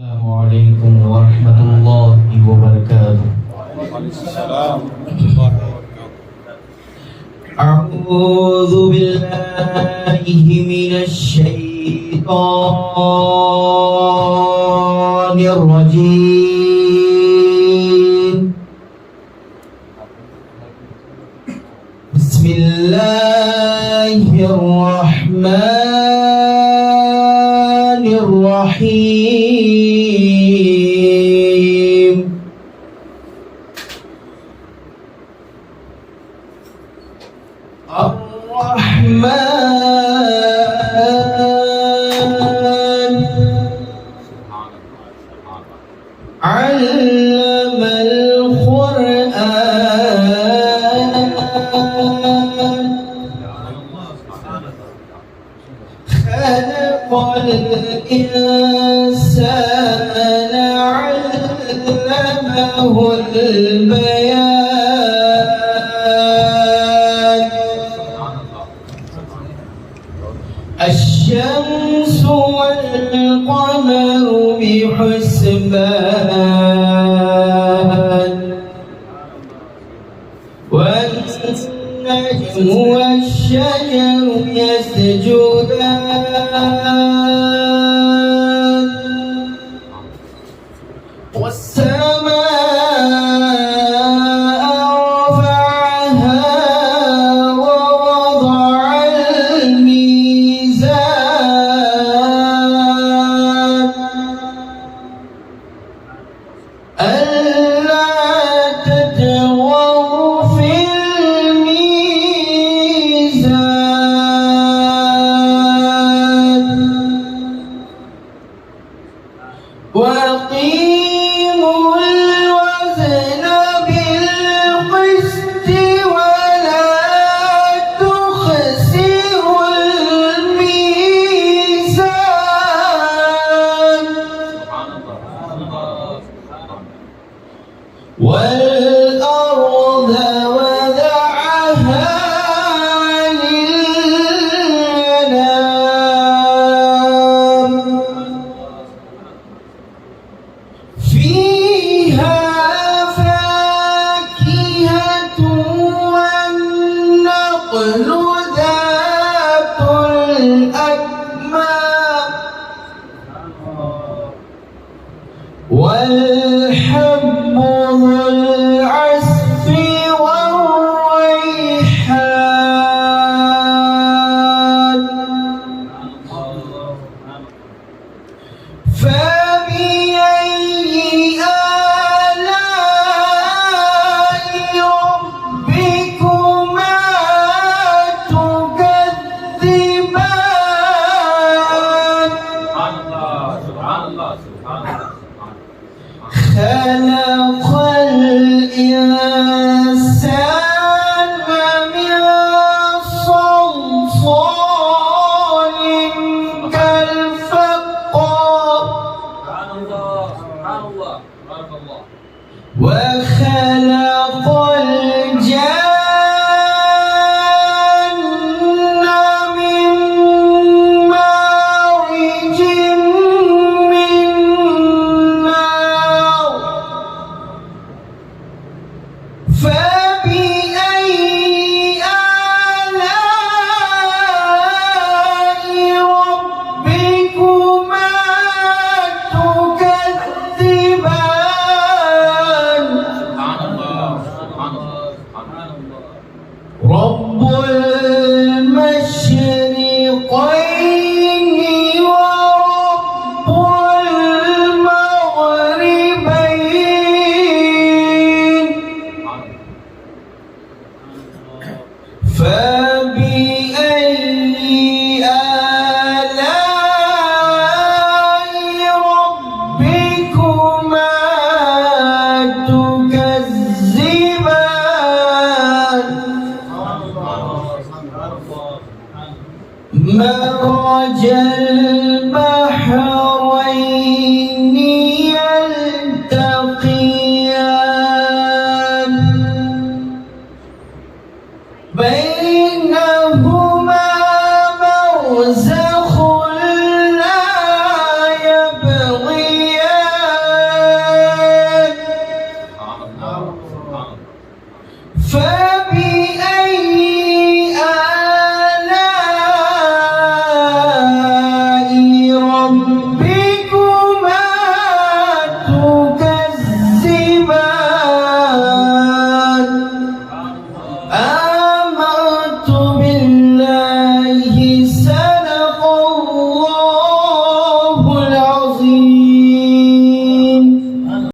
Assalamualaikum warahmatullahi wabarakatuh. A'udzu billahi minasy syaithanir rajim. Bismillahirrahmanirrahim. Ar-Rahman 'allamal Qur'an khalaqal insana 'allamahul bayan. الشمس والقمر بحسبان والنجم والشجر يسجدان والسماء رفعها ووضع الميزان ألا تطغوا في الميزان وأقيموا الوزن بالقسط ولا تخسروا الميزان والأرض وضعها للأنام فيها فاكهة والنخل ذات الأكمام والحب ذو العصف والريحان فبأي آلاء ربكما تكذبان خلق الإنسان من صلصال كالفخار وخلق الجان من مارج من نار فبأي آلاء ربكما تكذبان رب المشرقين ورب المغربين فبأي آلاء ربكما تكذبان مرج البحرين